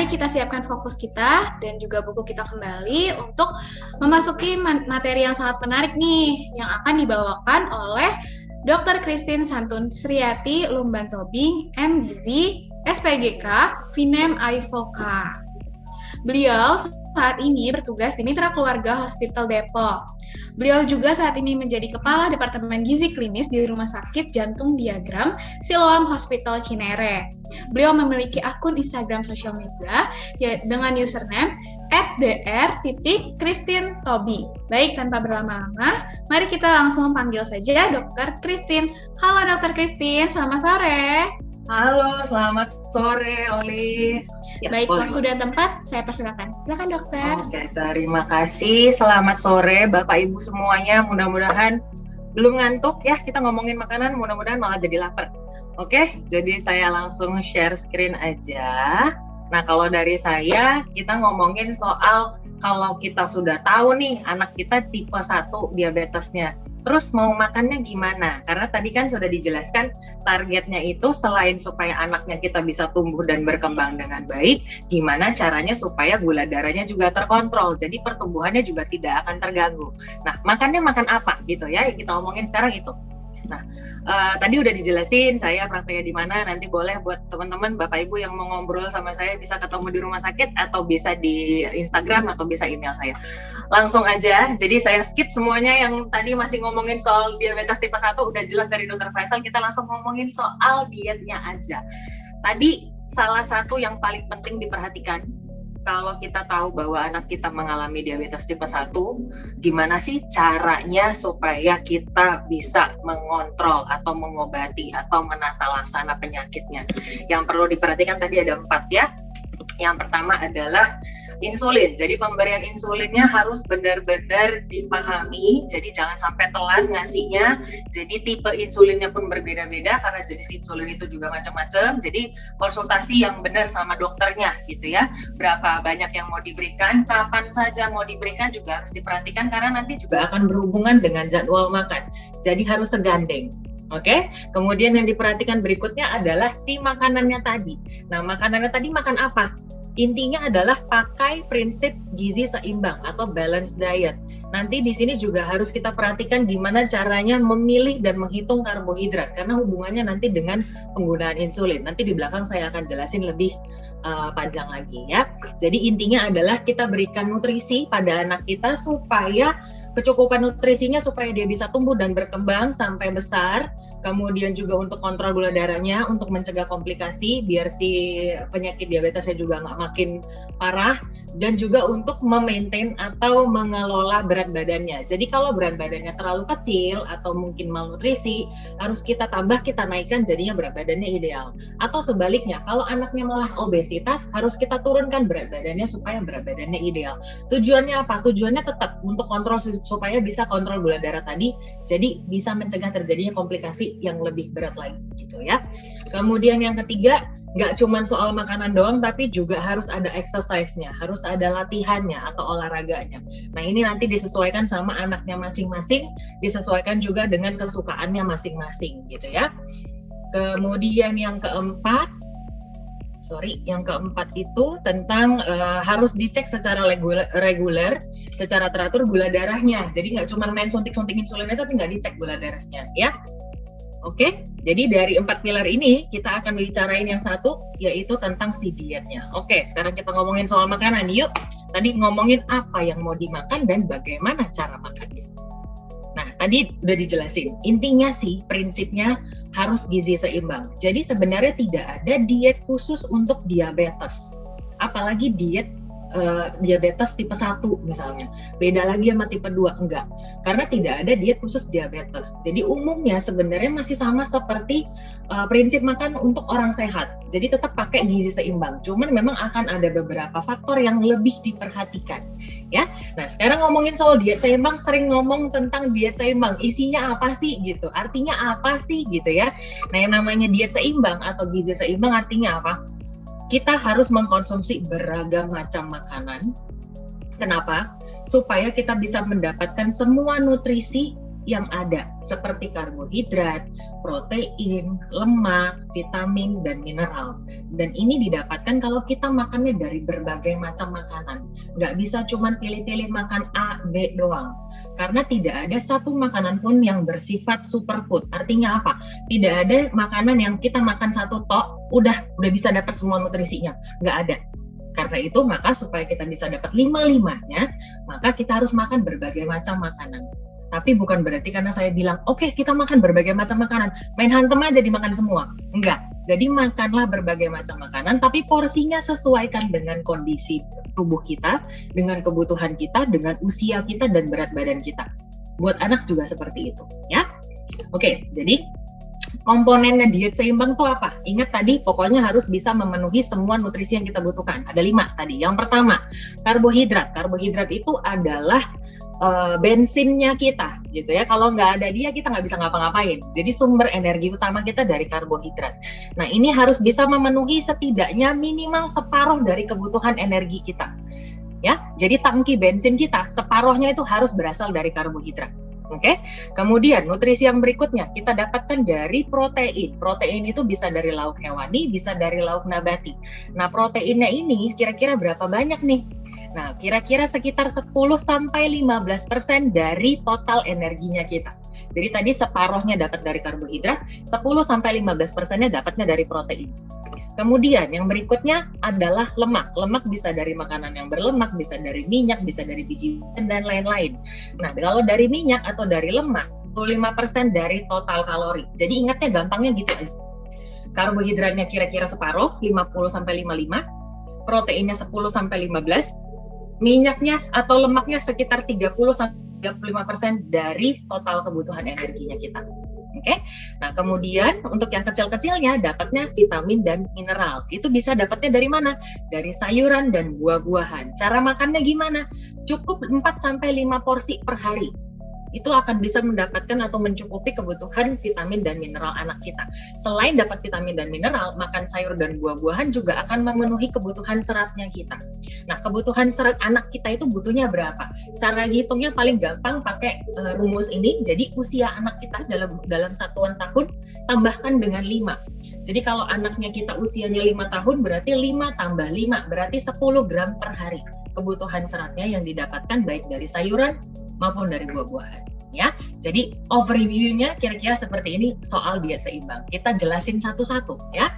mari kita siapkan fokus kita dan juga buku kita kembali untuk memasuki materi yang sangat menarik nih, yang akan dibawakan oleh Dr. Christine Santun Sriati Lumban Tobing, MGizi, SPGK, Vinem Aivoka. Beliau saat ini bertugas di Mitra Keluarga Hospital Depok. Beliau juga saat ini menjadi Kepala Departemen Gizi Klinis di Rumah Sakit Jantung Diagram Siloam Hospital Cinere. Beliau memiliki akun Instagram sosial media dengan username @dr.christine.tobing. Baik, tanpa berlama-lama, mari kita langsung panggil saja Dr. Christine. Halo Dr. Christine, selamat sore. Halo, selamat sore Oli. Ya, baik, waktu dan tempat saya persilakan. Silakan dokter. Oke, terima kasih. Selamat sore Bapak Ibu semuanya. Mudah-mudahan belum ngantuk ya. Kita ngomongin makanan, mudah-mudahan malah jadi lapar. Oke, jadi saya langsung share screen aja. Nah, kalau dari saya, kita ngomongin soal kalau kita sudah tahu nih anak kita tipe 1 diabetesnya. Terus mau makannya gimana? Karena tadi kan sudah dijelaskan targetnya itu selain supaya anaknya kita bisa tumbuh dan berkembang dengan baik, gimana caranya supaya gula darahnya juga terkontrol. Jadi pertumbuhannya juga tidak akan terganggu. Nah, makannya makan apa gitu ya? Yang kita omongin sekarang itu. Nah, tadi udah dijelasin saya prakteknya di mana. Nanti boleh buat teman-teman Bapak Ibu yang mau ngobrol sama saya bisa ketemu di rumah sakit atau bisa di Instagram atau bisa email saya. Langsung aja. Jadi saya skip semuanya yang tadi masih ngomongin soal diabetes tipe 1 udah jelas dari Dr. Faisal. Kita langsung ngomongin soal dietnya aja. Tadi salah satu yang paling penting diperhatikan kalau kita tahu bahwa anak kita mengalami diabetes tipe 1, gimana sih caranya supaya kita bisa mengontrol atau mengobati atau menata laksana penyakitnya. Yang perlu diperhatikan tadi ada 4 ya. Yang pertama adalah insulin. Jadi pemberian insulinnya harus benar-benar dipahami. Jadi jangan sampai telat ngasihnya. Jadi tipe insulinnya pun berbeda-beda karena jenis insulin itu juga macam-macam. Jadi konsultasi yang benar sama dokternya gitu ya. Berapa banyak yang mau diberikan, kapan saja mau diberikan juga harus diperhatikan karena nanti juga akan berhubungan dengan jadwal makan. Jadi harus segandeng. Oke, kemudian yang diperhatikan berikutnya adalah si makanannya tadi. Nah, makanannya tadi makan apa? Intinya adalah pakai prinsip gizi seimbang atau balanced diet. Nanti di sini juga harus kita perhatikan gimana caranya memilih dan menghitung karbohidrat karena hubungannya nanti dengan penggunaan insulin. Nanti di belakang saya akan jelasin lebih panjang lagi ya. Jadi intinya adalah kita berikan nutrisi pada anak kita supaya kecukupan nutrisinya supaya dia bisa tumbuh dan berkembang sampai besar. Kemudian juga untuk kontrol gula darahnya, untuk mencegah komplikasi, biar si penyakit diabetesnya juga nggak makin parah. Dan juga untuk memaintain atau mengelola berat badannya. Jadi kalau berat badannya terlalu kecil atau mungkin malnutrisi, harus kita tambah, kita naikkan jadinya berat badannya ideal. Atau sebaliknya, kalau anaknya malah obesitas, harus kita turunkan berat badannya supaya berat badannya ideal. Tujuannya apa? Tujuannya tetap untuk kontrol supaya bisa kontrol gula darah tadi, jadi bisa mencegah terjadinya komplikasi yang lebih berat lagi gitu ya. Kemudian yang ketiga, nggak cuma soal makanan doang, tapi juga harus ada exercise-nya, harus ada latihannya atau olahraganya. Nah ini nanti disesuaikan sama anaknya masing-masing, disesuaikan juga dengan kesukaannya masing-masing gitu ya. Kemudian yang keempat itu tentang harus dicek secara reguler, secara teratur gula darahnya. Jadi nggak cuma main suntik-suntik insulinnya tapi nggak dicek gula darahnya ya. Oke, jadi dari 4 pilar ini kita akan bicarain yang satu, yaitu tentang si dietnya. Oke, sekarang kita ngomongin soal makanan. Yuk, tadi ngomongin apa yang mau dimakan dan bagaimana cara makannya. Nah, tadi udah dijelasin. Intinya sih, prinsipnya harus gizi seimbang. Jadi sebenarnya tidak ada diet khusus untuk diabetes. Apalagi diet diabetes tipe 1 misalnya. Beda lagi sama tipe 2, enggak. Karena tidak ada diet khusus diabetes. Jadi umumnya sebenarnya masih sama seperti prinsip makan untuk orang sehat. Jadi tetap pakai gizi seimbang. Cuman memang akan ada beberapa faktor yang lebih diperhatikan. Ya. Nah, sekarang ngomongin soal diet seimbang, sering ngomong tentang diet seimbang. Isinya apa sih gitu? Artinya apa sih gitu ya? Nah, yang namanya diet seimbang atau gizi seimbang artinya apa? Kita harus mengkonsumsi beragam macam makanan. Kenapa? Supaya kita bisa mendapatkan semua nutrisi yang ada seperti karbohidrat, protein, lemak, vitamin, dan mineral. Dan ini didapatkan kalau kita makannya dari berbagai macam makanan. Nggak bisa cuma pilih-pilih makan A, B doang. Karena tidak ada satu makanan pun yang bersifat superfood. Artinya apa? Tidak ada makanan yang kita makan satu tok, udah bisa dapat semua nutrisinya. Nggak ada. Karena itu, maka supaya kita bisa dapat 5-5-nya, maka kita harus makan berbagai macam makanan. Tapi bukan berarti karena saya bilang, oke, kita makan berbagai macam makanan, main hantem aja dimakan semua. Enggak. Jadi makanlah berbagai macam makanan, tapi porsinya sesuaikan dengan kondisi tubuh kita, dengan kebutuhan kita, dengan usia kita, dan berat badan kita. Buat anak juga seperti itu, ya. Oke, jadi komponennya diet seimbang itu apa? Ingat tadi, pokoknya harus bisa memenuhi semua nutrisi yang kita butuhkan. Ada 5 tadi. Yang pertama, karbohidrat. Karbohidrat itu adalah bensinnya kita, gitu ya. Kalau nggak ada dia, kita nggak bisa ngapa-ngapain. Jadi sumber energi utama kita dari karbohidrat. Nah, ini harus bisa memenuhi setidaknya minimal separuh dari kebutuhan energi kita. Ya, jadi tangki bensin kita separuhnya itu harus berasal dari karbohidrat. Oke, kemudian nutrisi yang berikutnya kita dapatkan dari protein. Protein itu bisa dari lauk hewani, bisa dari lauk nabati. Nah, proteinnya ini kira-kira berapa banyak nih? Nah, kira-kira sekitar 10-15% dari total energinya kita. Jadi tadi separuhnya dapat dari karbohidrat, 10-15%-nya dapatnya dari protein. Kemudian yang berikutnya adalah lemak. Lemak bisa dari makanan yang berlemak, bisa dari minyak, bisa dari biji dan lain-lain. Nah, kalau dari minyak atau dari lemak, 25% dari total kalori. Jadi ingatnya gampangnya gitu aja. Karbohidratnya kira-kira separuh, 50-55, proteinnya 10-15, minyaknya atau lemaknya sekitar 30-35% dari total kebutuhan energinya kita. Oke, nah kemudian untuk yang kecil-kecilnya dapatnya vitamin dan mineral. Itu bisa dapatnya dari mana? Dari sayuran dan buah-buahan. Cara makannya gimana? Cukup 4-5 porsi per hari. Itu akan bisa mendapatkan atau mencukupi kebutuhan vitamin dan mineral anak kita. Selain dapat vitamin dan mineral, makan sayur dan buah-buahan juga akan memenuhi kebutuhan seratnya kita. Nah, kebutuhan serat anak kita itu butuhnya berapa? Cara hitungnya paling gampang pakai rumus ini. Jadi usia anak kita dalam satuan tahun tambahkan dengan 5. Jadi kalau anaknya kita usianya 5 tahun, berarti 5 tambah 5, berarti 10 gram per hari. Kebutuhan seratnya yang didapatkan baik dari sayuran maupun dari buah-buahan, ya. Jadi overview-nya kira-kira seperti ini soal diet seimbang. Kita jelasin satu-satu, ya.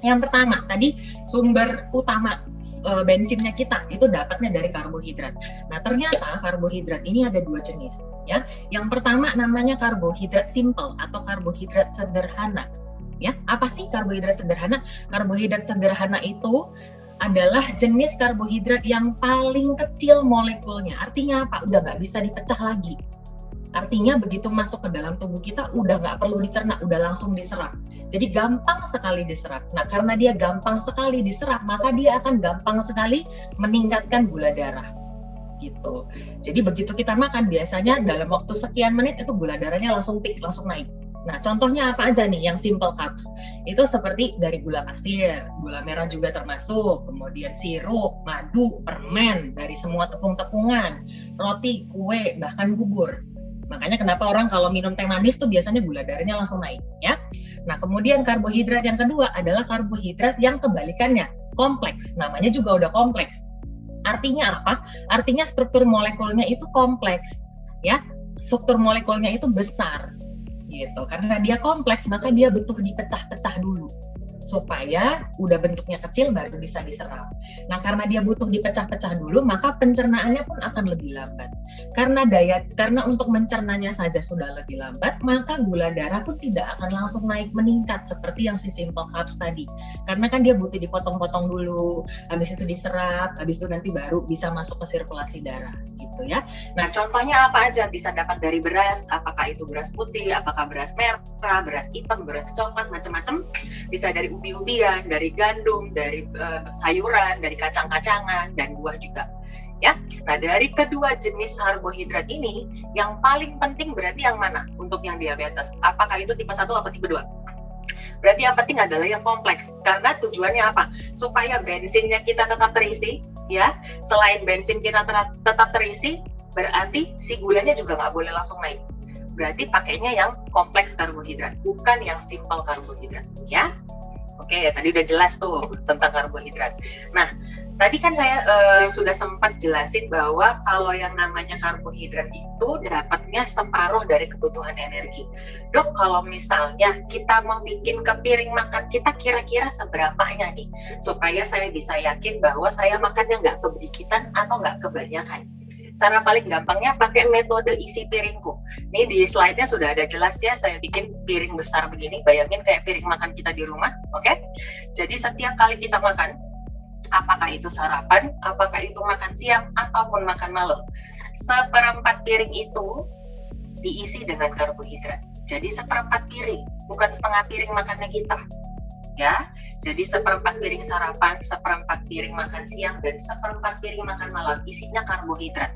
Yang pertama, tadi sumber utama bensinnya kita itu dapatnya dari karbohidrat. Nah, ternyata karbohidrat ini ada 2 jenis, ya. Yang pertama namanya karbohidrat simple atau karbohidrat sederhana. Ya, apa sih karbohidrat sederhana? Karbohidrat sederhana itu adalah jenis karbohidrat yang paling kecil molekulnya. Artinya apa? Udah nggak bisa dipecah lagi. Artinya begitu masuk ke dalam tubuh kita, udah nggak perlu dicerna, udah langsung diserap. Jadi gampang sekali diserap. Nah, karena dia gampang sekali diserap, maka dia akan gampang sekali meningkatkan gula darah. Gitu. Jadi begitu kita makan, biasanya dalam waktu sekian menit itu gula darahnya langsung peak, langsung naik. Nah, contohnya apa aja nih yang simple carbs? Itu seperti dari gula pasir, gula merah juga termasuk, kemudian sirup, madu, permen, dari semua tepung-tepungan, roti, kue, bahkan bubur. Makanya kenapa orang kalau minum teh manis tuh biasanya gula darahnya langsung naik, ya. Nah, kemudian karbohidrat yang kedua adalah karbohidrat yang kebalikannya, kompleks. Namanya juga udah kompleks. Artinya apa? Artinya struktur molekulnya itu kompleks, ya. Struktur molekulnya itu besar. Gitu. Karena dia kompleks, maka dia butuh dipecah-pecah dulu supaya udah bentuknya kecil baru bisa diserap. Nah, karena dia butuh dipecah-pecah dulu, maka pencernaannya pun akan lebih lambat. Karena untuk mencernanya saja sudah lebih lambat, maka gula darah pun tidak akan langsung naik meningkat seperti yang si simple carbs tadi. Karena kan dia butuh dipotong-potong dulu, habis itu diserap, habis itu nanti baru bisa masuk ke sirkulasi darah, gitu ya. Nah, contohnya apa aja bisa dapat dari beras? Apakah itu beras putih, apakah beras merah, beras hitam, beras coklat, macam-macam. Bisa dari ubi-ubian, dari gandum, dari sayuran, dari kacang-kacangan, dan buah juga. Ya, nah dari kedua jenis karbohidrat ini, yang paling penting berarti yang mana untuk yang diabetes? Apakah itu tipe 1 atau tipe 2? Berarti yang penting adalah yang kompleks, karena tujuannya apa? Supaya bensinnya kita tetap terisi, ya. Selain bensin kita tetap terisi, berarti si gulanya juga nggak boleh langsung naik. berarti pakainya yang kompleks karbohidrat, bukan yang simple karbohidrat, ya. Oke, ya tadi udah jelas tuh tentang karbohidrat. Nah, tadi kan saya sudah sempat jelasin bahwa kalau yang namanya karbohidrat itu dapatnya separuh dari kebutuhan energi. Dok, kalau misalnya kita mau bikin ke piring makan kita kira-kira seberapanya nih, supaya saya bisa yakin bahwa saya makannya nggak kedikitan atau nggak kebanyakan. Cara paling gampangnya pakai metode isi piringku. Ini di slide-nya sudah ada jelas ya, saya bikin piring besar begini, bayangin kayak piring makan kita di rumah, oke? Jadi setiap kali kita makan, apakah itu sarapan, apakah itu makan siang, ataupun makan malam, seperempat piring itu diisi dengan karbohidrat. Jadi seperempat piring, bukan setengah piring makannya kita. Ya, jadi seperempat piring sarapan, seperempat piring makan siang, dan seperempat piring makan malam isinya karbohidrat.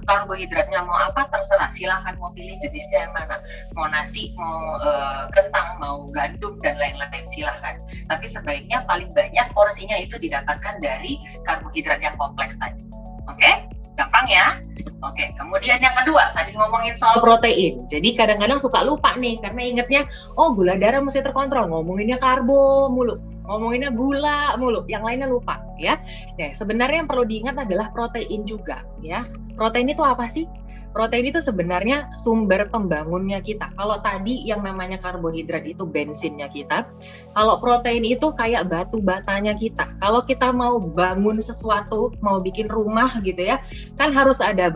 Karbohidratnya mau apa terserah, silahkan mau pilih jenisnya yang mana, mau nasi, mau kentang, mau gandum dan lain-lain silahkan. Tapi sebaiknya paling banyak porsinya itu didapatkan dari karbohidrat yang kompleks tadi. Oke? Gampang ya? Oke, kemudian yang kedua, tadi ngomongin soal protein. Jadi kadang-kadang suka lupa nih, karena ingetnya, oh gula darah mesti terkontrol, ngomonginnya karbo mulu, ngomonginnya gula mulu, yang lainnya lupa ya. Nah, sebenarnya yang perlu diingat adalah protein juga ya. Protein itu apa sih? Protein itu sebenarnya sumber pembangunnya kita. Kalau tadi yang namanya karbohidrat itu bensinnya kita, kalau protein itu kayak batu batanya kita. Kalau kita mau bangun sesuatu, mau bikin rumah gitu ya, kan harus ada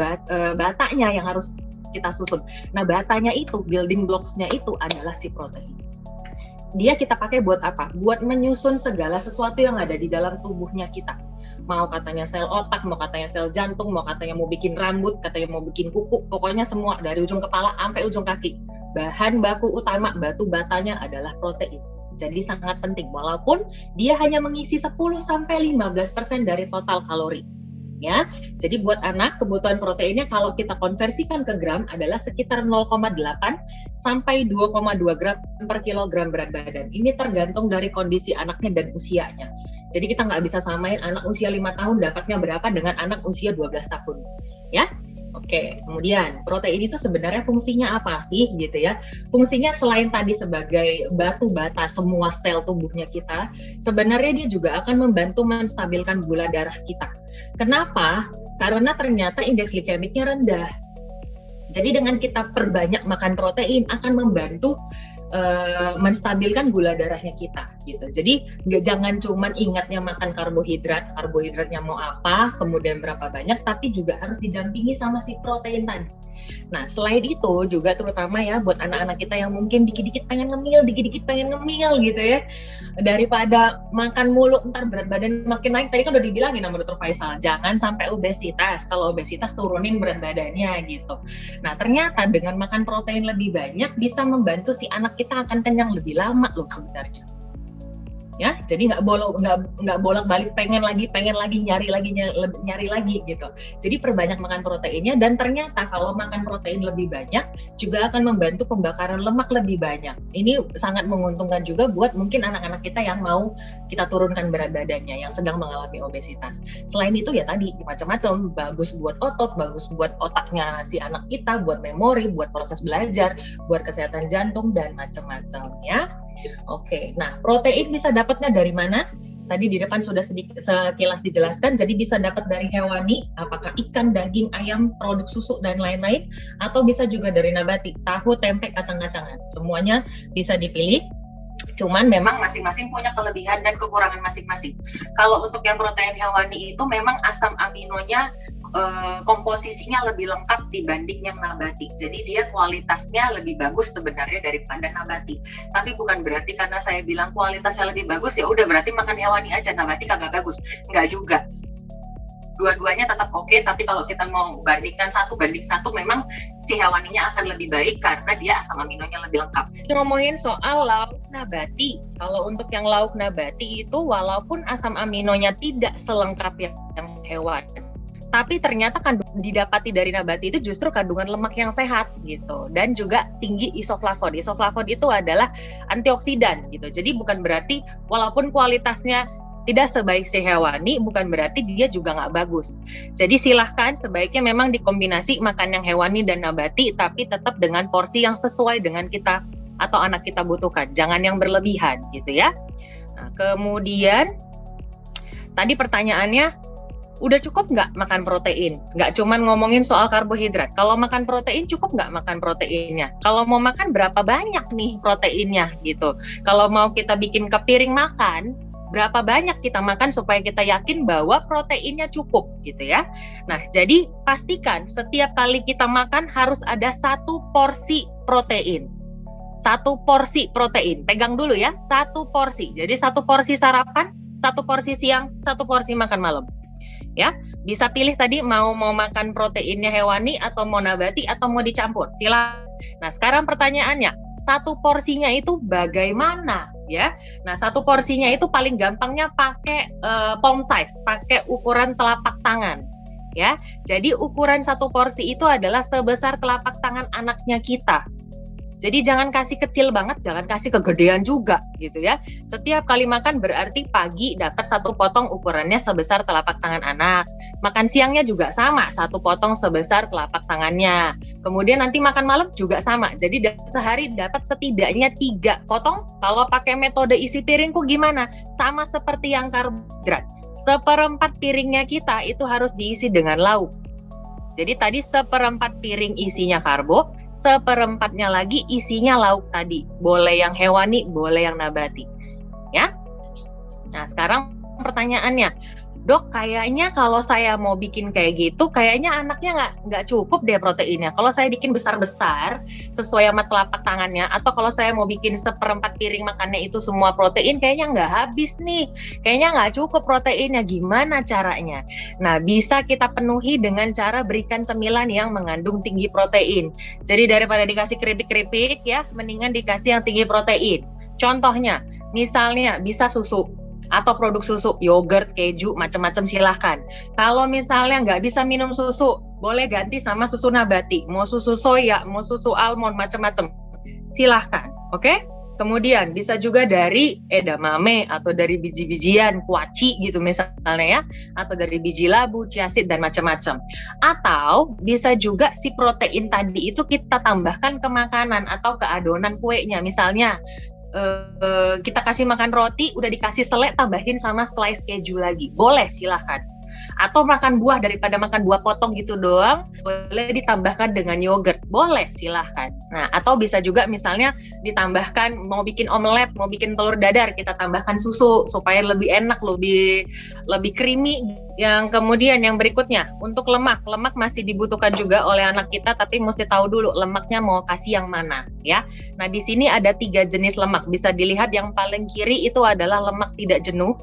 batanya yang harus kita susun. Nah, batanya itu, building blocks-nya itu adalah si protein. Dia kita pakai buat apa? Buat menyusun segala sesuatu yang ada di dalam tubuhnya kita. Mau katanya sel otak, mau katanya sel jantung, mau katanya mau bikin rambut, katanya mau bikin kuku, pokoknya semua dari ujung kepala sampai ujung kaki. Bahan baku utama, batu batanya adalah protein. Jadi sangat penting, walaupun dia hanya mengisi 10-15% dari total kalori. Ya, jadi buat anak kebutuhan proteinnya kalau kita konversikan ke gram adalah sekitar 0,8 sampai 2,2 gram per kilogram berat badan. Ini tergantung dari kondisi anaknya dan usianya. Jadi kita nggak bisa samain anak usia 5 tahun dapatnya berapa dengan anak usia 12 tahun. Ya, oke. Kemudian protein itu sebenarnya fungsinya apa sih gitu ya? Fungsinya selain tadi sebagai batu bata semua sel tubuhnya kita, sebenarnya dia juga akan membantu menstabilkan gula darah kita. Kenapa? Karena ternyata indeks glikemiknya rendah. Jadi dengan kita perbanyak makan protein akan membantu menstabilkan gula darahnya kita gitu. Jadi jangan cuman ingatnya makan karbohidratnya mau apa, kemudian berapa banyak, tapi juga harus didampingi sama si protein tadi. Nah, selain itu juga terutama ya buat anak-anak kita yang mungkin dikit-dikit pengen ngemil gitu ya. Daripada makan mulu ntar berat badan makin naik, tadi kan udah dibilangin sama Dr. Faisal, jangan sampai obesitas. Kalau obesitas turunin berat badannya gitu. Nah, ternyata dengan makan protein lebih banyak bisa membantu si anak kita akan kenyang lebih lama loh sebenarnya. Ya, jadi nggak bolak-balik pengen lagi nyari lagi gitu. Jadi perbanyak makan proteinnya, dan ternyata kalau makan protein lebih banyak juga akan membantu pembakaran lemak lebih banyak. Ini sangat menguntungkan juga buat mungkin anak-anak kita yang mau kita turunkan berat badannya, yang sedang mengalami obesitas. Selain itu ya tadi macam-macam, bagus buat otot, bagus buat otaknya si anak kita, buat memori, buat proses belajar, buat kesehatan jantung dan macam-macam ya. Oke, nah protein bisa dapatnya dari mana? Tadi di depan sudah sekilas dijelaskan, jadi bisa dapat dari hewani, apakah ikan, daging, ayam, produk susu, dan lain-lain, atau bisa juga dari nabati, tahu, tempe, kacang-kacangan. Semuanya bisa dipilih, cuman memang masing-masing punya kelebihan dan kekurangan masing-masing. Kalau untuk yang protein hewani itu memang asam aminonya komposisinya lebih lengkap dibanding yang nabati. Jadi dia kualitasnya lebih bagus sebenarnya daripada nabati. Tapi bukan berarti karena saya bilang kualitasnya lebih bagus ya udah berarti makan hewani aja, nabati kagak bagus. Enggak juga. Dua-duanya tetap oke, tapi kalau kita mau bandingkan 1 banding 1 memang si hewaninya akan lebih baik karena dia asam aminonya lebih lengkap. Ngomongin soal lauk nabati, kalau untuk yang lauk nabati itu walaupun asam aminonya tidak selengkap yang hewan, tapi ternyata didapati dari nabati itu justru kandungan lemak yang sehat gitu, dan juga tinggi isoflavon. Isoflavon itu adalah antioksidan gitu. Jadi bukan berarti walaupun kualitasnya tidak sebaik si hewani bukan berarti dia juga nggak bagus. Jadi silahkan sebaiknya memang dikombinasi makan yang hewani dan nabati, tapi tetap dengan porsi yang sesuai dengan kita atau anak kita butuhkan. Jangan yang berlebihan gitu ya. Nah, kemudian tadi pertanyaannya, udah cukup nggak makan protein? Nggak cuman ngomongin soal karbohidrat. Kalau makan protein cukup nggak makan proteinnya? Kalau mau makan berapa banyak nih proteinnya gitu? Kalau mau kita bikin ke piring makan, berapa banyak kita makan supaya kita yakin bahwa proteinnya cukup gitu ya. Nah, jadi pastikan setiap kali kita makan harus ada 1 porsi protein. 1 porsi protein. Pegang dulu ya, 1 porsi. Jadi 1 porsi sarapan, 1 porsi siang, 1 porsi makan malam. Ya, bisa pilih tadi mau makan proteinnya hewani atau mau nabati atau mau dicampur. Silakan. Nah, sekarang pertanyaannya, 1 porsinya itu bagaimana? Ya, nah 1 porsinya itu paling gampangnya pakai palm size, pakai ukuran telapak tangan. Ya, jadi ukuran 1 porsi itu adalah sebesar telapak tangan anaknya kita. Jadi jangan kasih kecil banget, jangan kasih kegedean juga gitu ya. Setiap kali makan berarti pagi dapat 1 potong ukurannya sebesar telapak tangan anak. Makan siangnya juga sama, 1 potong sebesar telapak tangannya. Kemudian nanti makan malam juga sama. Jadi sehari dapat setidaknya 3 potong. Kalau pakai metode isi piringku gimana? Sama seperti yang karbohidrat. 1/4 piringnya kita itu harus diisi dengan lauk. Jadi tadi 1/4 piring isinya karbo, 1/4-nya lagi isinya lauk tadi. Boleh yang hewani, boleh yang nabati. Ya. Nah, sekarang pertanyaannya, Dok, kayaknya kalau saya mau bikin kayak gitu, kayaknya anaknya nggak cukup deh proteinnya. Kalau saya bikin besar-besar, sesuai sama telapak tangannya, atau kalau saya mau bikin 1/4 piring makannya itu semua protein, kayaknya nggak habis nih. Kayaknya nggak cukup proteinnya. Gimana caranya? Nah, bisa kita penuhi dengan cara berikan cemilan yang mengandung tinggi protein. Jadi daripada dikasih keripik-keripik ya, mendingan dikasih yang tinggi protein. Contohnya, misalnya bisa susu atau produk susu, yogurt, keju, macam-macam silahkan. Kalau misalnya nggak bisa minum susu, boleh ganti sama susu nabati. Mau susu soya, mau susu almond, macam-macam. Silahkan, oke? Kemudian bisa juga dari edamame atau dari biji-bijian, kuaci gitu misalnya ya. Atau dari biji labu, chia seed, dan macam-macam. Atau bisa juga si protein tadi itu kita tambahkan ke makanan atau ke adonan kuenya. Misalnya, kita kasih makan roti, udah dikasih selai, tambahin sama slice keju lagi. Boleh, silahkan. Atau makan buah, daripada makan buah potong gitu doang, boleh ditambahkan dengan yogurt. Boleh, silahkan. Nah, atau bisa juga misalnya ditambahkan, mau bikin omelet, mau bikin telur dadar, kita tambahkan susu supaya lebih enak, lebih creamy. Yang kemudian yang berikutnya, untuk lemak masih dibutuhkan juga oleh anak kita, tapi mesti tahu dulu lemaknya mau kasih yang mana ya. Nah, di sini ada 3 jenis lemak. Bisa dilihat yang paling kiri itu adalah lemak tidak jenuh,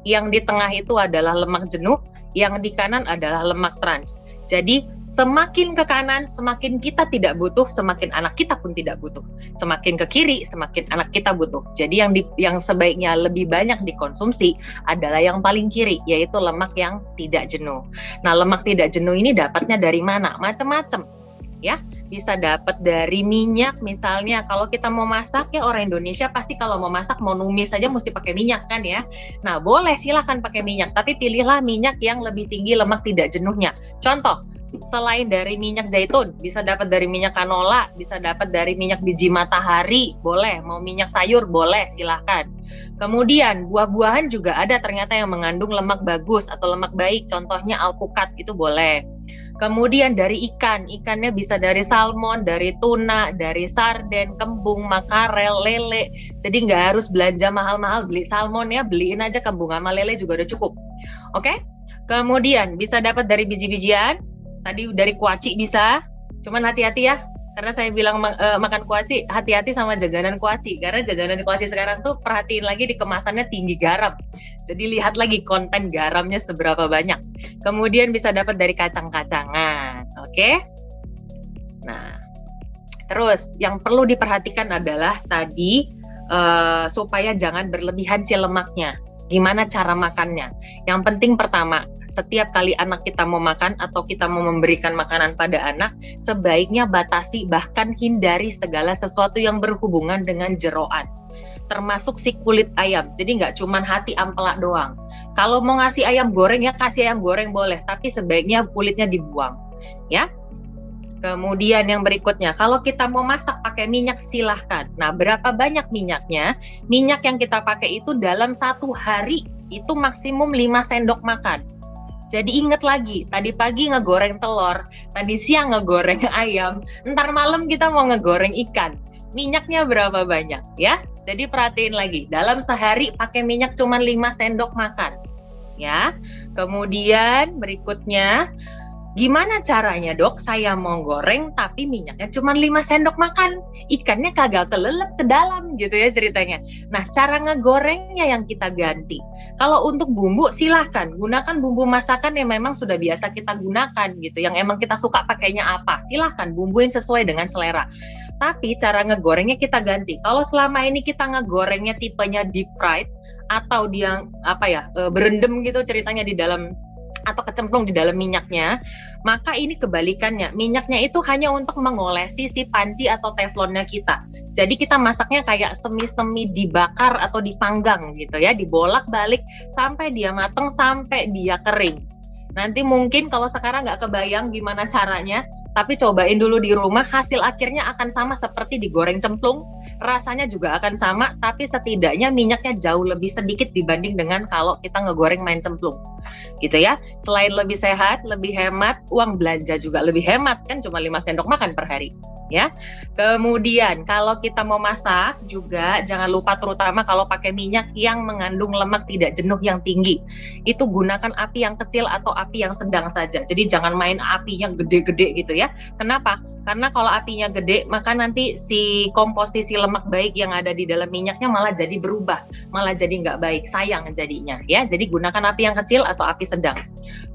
yang di tengah itu adalah lemak jenuh, yang di kanan adalah lemak trans. Jadi semakin ke kanan, semakin kita tidak butuh, semakin anak kita pun tidak butuh. Semakin ke kiri, semakin anak kita butuh. Jadi yang sebaiknya lebih banyak dikonsumsi adalah yang paling kiri, yaitu lemak yang tidak jenuh. Nah, lemak tidak jenuh ini dapatnya dari mana? Macam-macam. Ya, bisa dapat dari minyak misalnya. Kalau kita mau masak ya, orang Indonesia pasti kalau mau masak, mau numis saja mesti pakai minyak kan ya. Nah, boleh silahkan pakai minyak, tapi pilihlah minyak yang lebih tinggi lemak tidak jenuhnya. Contoh, selain dari minyak zaitun, bisa dapat dari minyak canola, bisa dapat dari minyak biji matahari, boleh. Mau minyak sayur, boleh, silahkan. Kemudian buah-buahan juga ada ternyata yang mengandung lemak bagus atau lemak baik, contohnya alpukat, itu boleh. Kemudian dari ikannya bisa dari salmon, dari tuna, dari sarden, kembung, makarel, lele. Jadi nggak harus belanja mahal-mahal beli salmon ya, beliin aja kembung sama lele juga udah cukup. Oke? Kemudian bisa dapat dari biji-bijian, tadi dari kuaci bisa. Cuman hati-hati ya, karena saya bilang makan kuaci, hati-hati sama jajanan kuaci. Karena jajanan kuaci sekarang tuh perhatiin lagi di kemasannya tinggi garam. Jadi lihat lagi konten garamnya seberapa banyak. Kemudian bisa dapat dari kacang-kacangan, oke? Nah, terus yang perlu diperhatikan adalah tadi supaya jangan berlebihan si lemaknya. Gimana cara makannya? Yang penting pertama, setiap kali anak kita mau makan atau kita mau memberikan makanan pada anak, sebaiknya batasi bahkan hindari segala sesuatu yang berhubungan dengan jeroan. Termasuk si kulit ayam. Jadi nggak cuma hati ampela doang. Kalau mau ngasih ayam goreng ya kasih ayam goreng boleh, tapi sebaiknya kulitnya dibuang, ya. Kemudian yang berikutnya, kalau kita mau masak pakai minyak silahkan. Nah, berapa banyak minyaknya? Minyak yang kita pakai itu dalam 1 hari itu maksimum 5 sendok makan. Jadi ingat lagi, tadi pagi ngegoreng telur, tadi siang ngegoreng ayam, ntar malam kita mau ngegoreng ikan. Minyaknya berapa banyak ya? Jadi perhatiin lagi, dalam sehari pakai minyak cuma 5 sendok makan. Ya. Kemudian berikutnya, gimana caranya dok? Saya mau goreng tapi minyaknya cuma 5 sendok makan. Ikannya kagak kelelep ke dalam gitu ya ceritanya. Nah, cara ngegorengnya yang kita ganti. Kalau untuk bumbu silahkan gunakan bumbu masakan yang memang sudah biasa kita gunakan gitu. Yang emang kita suka pakainya apa. Silahkan bumbuin sesuai dengan selera. Tapi cara ngegorengnya kita ganti. Kalau selama ini kita ngegorengnya tipenya deep fried atau dia berendam gitu ceritanya di dalam atau kecemplung di dalam minyaknya, maka ini kebalikannya. Minyaknya itu hanya untuk mengolesi si panci atau teflonnya kita. Jadi kita masaknya kayak semi-semi dibakar atau dipanggang gitu ya, dibolak-balik sampai dia mateng, sampai dia kering. Nanti mungkin kalau sekarang nggak kebayang gimana caranya, tapi cobain dulu di rumah, hasil akhirnya akan sama seperti digoreng cemplung, rasanya juga akan sama, tapi setidaknya minyaknya jauh lebih sedikit dibanding dengan kalau kita ngegoreng main cemplung. Gitu ya, selain lebih sehat, lebih hemat, uang belanja juga lebih hemat, kan cuma 5 sendok makan per hari. Ya. Kemudian kalau kita mau masak juga jangan lupa, terutama kalau pakai minyak yang mengandung lemak tidak jenuh yang tinggi, itu gunakan api yang kecil atau api yang sedang saja. Jadi jangan main apinya gede-gede gitu ya. Kenapa? Karena kalau apinya gede maka nanti si komposisi lemak baik yang ada di dalam minyaknya malah jadi berubah, malah jadi nggak baik, sayang jadinya ya. Jadi gunakan api yang kecil atau api sedang.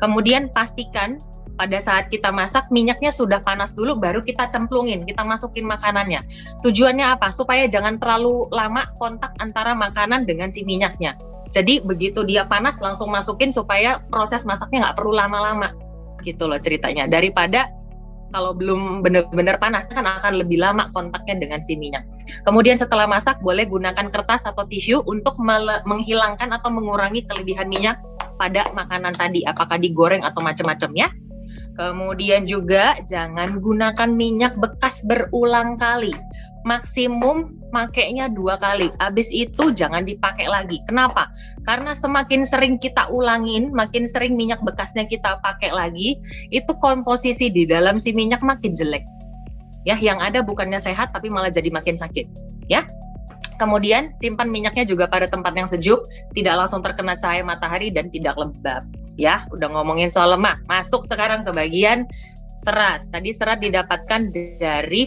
Kemudian pastikan pada saat kita masak minyaknya sudah panas dulu, baru kita cemplungin, kita masukin makanannya. Tujuannya apa? Supaya jangan terlalu lama kontak antara makanan dengan si minyaknya. Jadi begitu dia panas langsung masukin supaya proses masaknya nggak perlu lama-lama gitu loh ceritanya. Daripada kalau belum benar-benar panas kan akan lebih lama kontaknya dengan si minyak. Kemudian setelah masak boleh gunakan kertas atau tisu untuk menghilangkan atau mengurangi kelebihan minyak pada makanan tadi, apakah digoreng atau macam-macam ya. Kemudian juga jangan gunakan minyak bekas berulang kali. Maksimum makainya 2 kali. Habis itu jangan dipakai lagi. Kenapa? Karena semakin sering kita ulangin, makin sering minyak bekasnya kita pakai lagi, itu komposisi di dalam si minyak makin jelek. Ya, yang ada bukannya sehat tapi malah jadi makin sakit. Ya. Kemudian simpan minyaknya juga pada tempat yang sejuk, tidak langsung terkena cahaya matahari dan tidak lembab. Ya, udah ngomongin soal lemak. Masuk sekarang ke bagian serat. Tadi serat didapatkan dari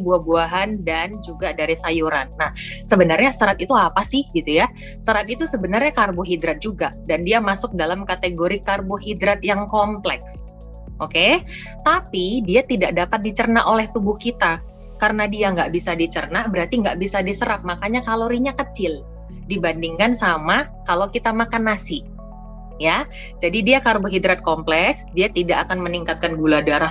buah-buahan dan juga dari sayuran. Nah, sebenarnya serat itu apa sih gitu ya? Serat itu sebenarnya karbohidrat juga dan dia masuk dalam kategori karbohidrat yang kompleks. Oke? Tapi dia tidak dapat dicerna oleh tubuh kita. Karena dia nggak bisa dicerna, berarti nggak bisa diserap. Makanya kalorinya kecil dibandingkan sama kalau kita makan nasi. Ya, jadi dia karbohidrat kompleks, dia tidak akan meningkatkan gula darah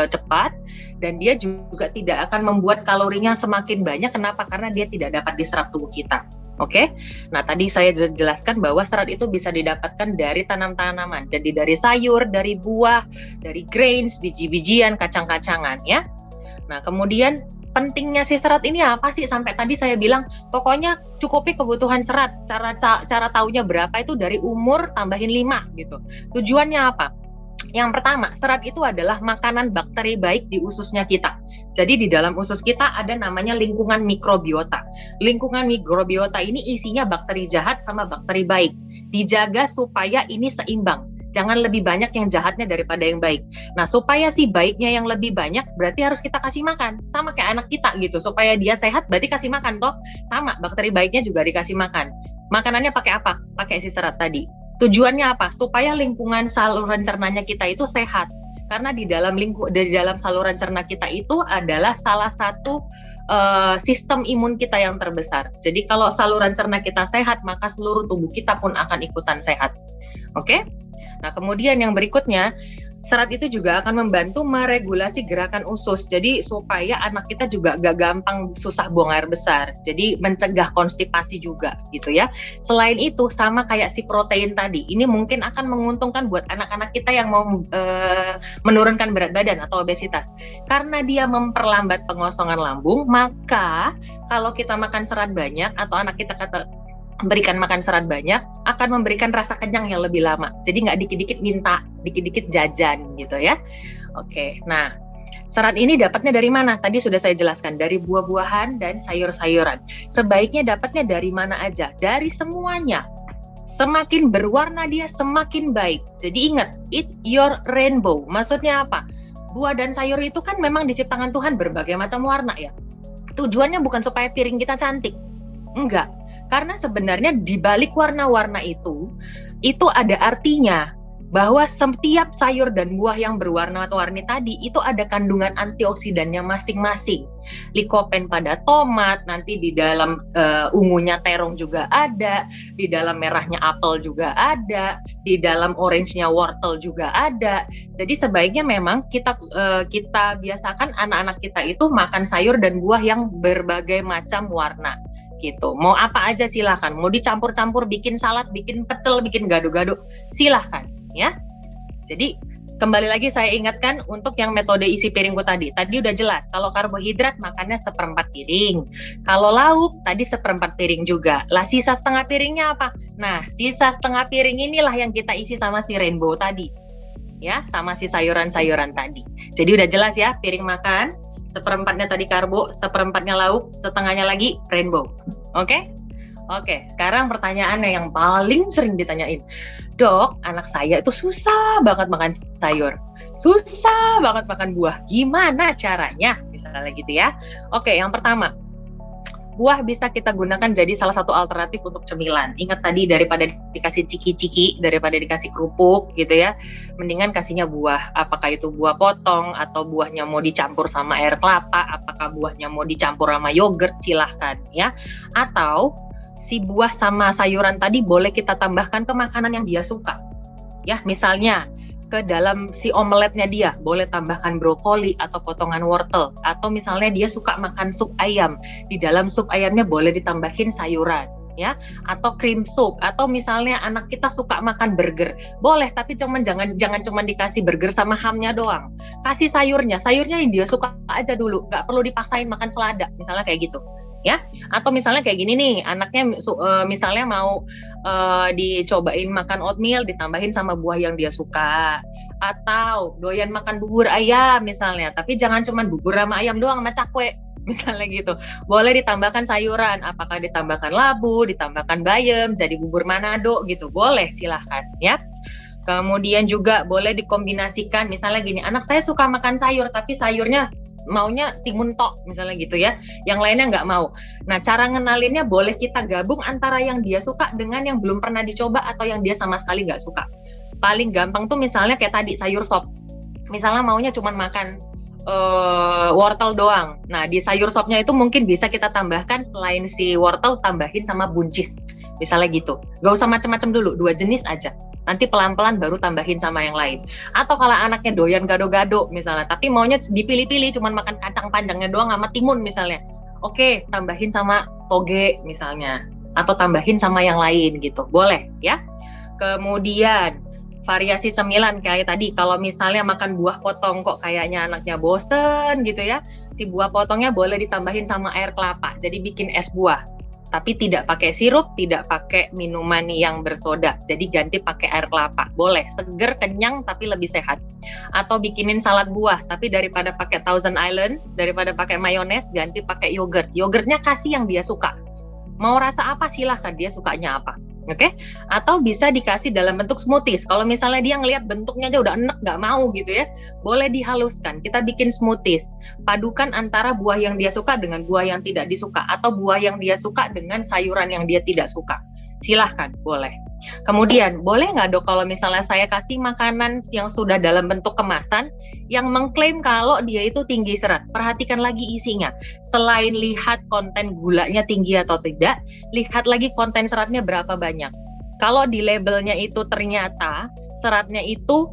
cepat, dan dia juga tidak akan membuat kalorinya semakin banyak. Kenapa? Karena dia tidak dapat diserap tubuh kita. Oke, nah tadi saya jelaskan bahwa serat itu bisa didapatkan dari tanam-tanaman, jadi dari sayur, dari buah, dari grains, biji-bijian, kacang-kacangan, ya. Nah kemudian pentingnya si serat ini apa sih? Sampai tadi saya bilang pokoknya cukupi kebutuhan serat. Cara taunya berapa itu dari umur tambahin 5 gitu. Tujuannya apa? Yang pertama, serat itu adalah makanan bakteri baik di ususnya kita. Jadi di dalam usus kita ada namanya lingkungan mikrobiota. Lingkungan mikrobiota ini isinya bakteri jahat sama bakteri baik. Dijaga supaya ini seimbang. Jangan lebih banyak yang jahatnya daripada yang baik. Nah, supaya si baiknya yang lebih banyak, berarti harus kita kasih makan. Sama kayak anak kita gitu. Supaya dia sehat, berarti kasih makan toh. Sama, bakteri baiknya juga dikasih makan. Makanannya pakai apa? Pakai si serat tadi. Tujuannya apa? Supaya lingkungan saluran cernanya kita itu sehat. Karena di dalam saluran cerna kita itu adalah salah satu sistem imun kita yang terbesar. Jadi kalau saluran cerna kita sehat, maka seluruh tubuh kita pun akan ikutan sehat. Oke? Nah, kemudian yang berikutnya, Serat itu juga akan membantu meregulasi gerakan usus, jadi supaya anak kita juga gak gampang susah buang air besar, jadi mencegah konstipasi juga gitu ya. Selain itu sama kayak si protein tadi, ini mungkin akan menguntungkan buat anak-anak kita yang mau menurunkan berat badan atau obesitas, karena dia memperlambat pengosongan lambung. Maka kalau kita makan serat banyak atau anak kita berikan makan serat banyak, akan memberikan rasa kenyang yang lebih lama. Jadi nggak dikit-dikit minta, dikit-dikit jajan gitu ya. Oke, nah serat ini dapatnya dari mana? Tadi sudah saya jelaskan, dari buah-buahan dan sayur-sayuran. Sebaiknya dapatnya dari mana aja? Dari semuanya. Semakin berwarna dia, semakin baik. Jadi ingat, eat your rainbow. Maksudnya apa? Buah dan sayur itu kan memang diciptakan Tuhan berbagai macam warna ya. Tujuannya bukan supaya piring kita cantik. Enggak. Karena sebenarnya di balik warna-warna itu ada artinya bahwa setiap sayur dan buah yang berwarna-warni tadi itu ada kandungan antioksidannya masing-masing. Likopen pada tomat, nanti di dalam ungunya terong juga ada, di dalam merahnya apel juga ada, di dalam oranye-nya wortel juga ada. Jadi sebaiknya memang kita biasakan anak-anak kita itu makan sayur dan buah yang berbagai macam warna. Gitu. Mau apa aja silahkan, mau dicampur-campur, bikin salad, bikin pecel, bikin gado-gado, silahkan ya. Jadi kembali lagi saya ingatkan untuk yang metode isi piringku tadi udah jelas, kalau karbohidrat makannya 1/4 piring, kalau lauk tadi 1/4 piring juga lah. Sisa setengah piringnya apa? Nah, sisa setengah piring inilah yang kita isi sama si rainbow tadi ya, sama si sayuran-sayuran tadi. Jadi udah jelas ya, piring makan 1/4-nya tadi karbo, 1/4-nya lauk, setengahnya lagi rainbow. Oke? Oke, sekarang pertanyaannya yang paling sering ditanyain. Dok, anak saya itu susah banget makan sayur. Susah banget makan buah. Gimana caranya? Misalnya gitu ya. Oke, yang pertama, buah bisa kita gunakan jadi salah satu alternatif untuk cemilan. Ingat tadi, daripada dikasih ciki-ciki, daripada dikasih kerupuk gitu ya, mendingan kasihnya buah. Apakah itu buah potong, atau buahnya mau dicampur sama air kelapa, apakah buahnya mau dicampur sama yogurt, silahkan ya. Atau si buah sama sayuran tadi boleh kita tambahkan ke makanan yang dia suka. Ya, misalnya ke dalam si omeletnya dia boleh tambahkan brokoli atau potongan wortel, atau misalnya dia suka makan sup ayam, di dalam sup ayamnya boleh ditambahin sayuran ya, atau cream soup, atau misalnya anak kita suka makan burger, boleh, tapi jangan cuma dikasih burger sama hamnya doang, kasih sayurnya yang dia suka aja dulu, nggak perlu dipaksain makan selada, misalnya kayak gitu ya. Atau misalnya kayak gini nih, anaknya misalnya mau dicobain makan oatmeal ditambahin sama buah yang dia suka, atau doyan makan bubur ayam misalnya, tapi jangan cuma bubur sama ayam doang sama cakwe misalnya gitu, boleh ditambahkan sayuran, apakah ditambahkan labu, ditambahkan bayam, jadi bubur Manado gitu, boleh, silahkan ya. Kemudian juga boleh dikombinasikan, misalnya gini, anak saya suka makan sayur tapi sayurnya maunya timun tok misalnya gitu ya, yang lainnya nggak mau. Nah, cara ngenalinnya boleh kita gabung antara yang dia suka dengan yang belum pernah dicoba atau yang dia sama sekali nggak suka. Paling gampang tuh misalnya kayak tadi sayur sop, misalnya maunya cuma makan wortel doang. Nah, di sayur sopnya itu mungkin bisa kita tambahkan selain si wortel, tambahin sama buncis misalnya gitu. Nggak usah macam-macam dulu, 2 jenis aja. Nanti pelan-pelan baru tambahin sama yang lain. Atau kalau anaknya doyan gado-gado misalnya, tapi maunya dipilih-pilih, cuman makan kacang panjangnya doang sama timun misalnya, oke, tambahin sama toge misalnya, atau tambahin sama yang lain gitu, boleh ya. Kemudian variasi cemilan kayak tadi, kalau misalnya makan buah potong kok kayaknya anaknya bosen gitu ya, si buah potongnya boleh ditambahin sama air kelapa, jadi bikin es buah. Tapi tidak pakai sirup, tidak pakai minuman yang bersoda. Jadi ganti pakai air kelapa. Boleh, seger, kenyang, tapi lebih sehat. Atau bikinin salad buah, tapi daripada pakai Thousand Island, daripada pakai mayones, ganti pakai yogurt. Yogurtnya kasih yang dia suka. Mau rasa apa silahkan, dia sukanya apa. Oke? Atau bisa dikasih dalam bentuk smoothies. Kalau misalnya dia ngelihat bentuknya aja udah enek, nggak mau gitu ya, boleh dihaluskan. Kita bikin smoothies. Padukan antara buah yang dia suka dengan buah yang tidak disuka, atau buah yang dia suka dengan sayuran yang dia tidak suka. Silahkan, boleh. Kemudian, boleh nggak dok kalau misalnya saya kasih makanan yang sudah dalam bentuk kemasan yang mengklaim kalau dia itu tinggi serat? Perhatikan lagi isinya. Selain lihat konten gulanya tinggi atau tidak, lihat lagi konten seratnya berapa banyak. Kalau di labelnya itu ternyata seratnya itu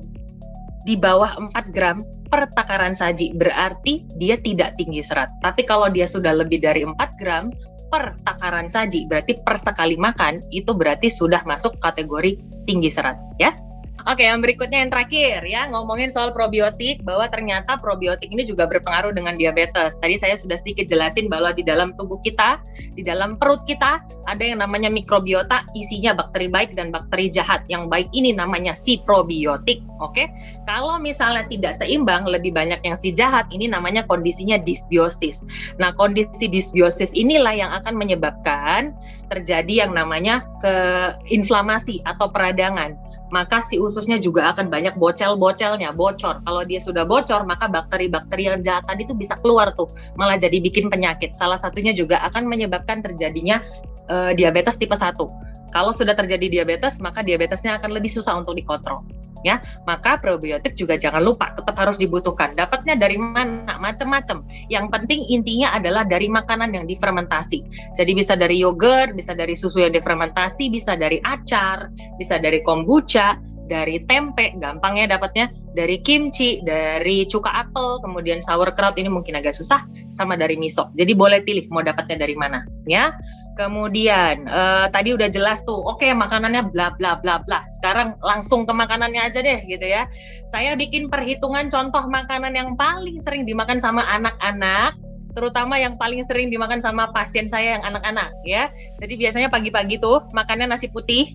di bawah 4 gram per takaran saji, berarti dia tidak tinggi serat. Tapi kalau dia sudah lebih dari 4 gram per takaran saji, berarti per sekali makan, itu berarti sudah masuk kategori tinggi serat, ya. Oke, yang berikutnya yang terakhir ya, ngomongin soal probiotik, bahwa ternyata probiotik ini juga berpengaruh dengan diabetes. Tadi saya sudah sedikit jelasin bahwa di dalam tubuh kita, di dalam perut kita, ada yang namanya mikrobiota, isinya bakteri baik dan bakteri jahat. Yang baik ini namanya si probiotik, oke? Kalau misalnya tidak seimbang, lebih banyak yang si jahat, ini namanya kondisinya disbiosis. Nah, kondisi disbiosis inilah yang akan menyebabkan terjadi yang namanya keinflamasi atau peradangan. Maka si ususnya juga akan banyak bocor. Kalau dia sudah bocor, maka bakteri-bakteri yang jahat tadi itu bisa keluar tuh, malah jadi bikin penyakit. Salah satunya juga akan menyebabkan terjadinya diabetes tipe 1. Kalau sudah terjadi diabetes, maka diabetesnya akan lebih susah untuk dikontrol. Ya, maka probiotik juga jangan lupa tetap harus dibutuhkan. Dapatnya dari mana? Macam-macam. Yang penting intinya adalah dari makanan yang difermentasi. Jadi bisa dari yogurt, bisa dari susu yang difermentasi, bisa dari acar, bisa dari kombucha, dari tempe, gampangnya dapatnya dari kimchi, dari cuka apel, kemudian sauerkraut, ini mungkin agak susah, sama dari miso. Jadi boleh pilih mau dapatnya dari mana, ya. Kemudian tadi udah jelas tuh, oke, makanannya bla bla bla bla. Sekarang langsung ke makanannya aja deh gitu ya. Saya bikin perhitungan contoh makanan yang paling sering dimakan sama anak-anak, terutama yang paling sering dimakan sama pasien saya yang anak-anak ya. Jadi biasanya pagi-pagi tuh makannya nasi putih,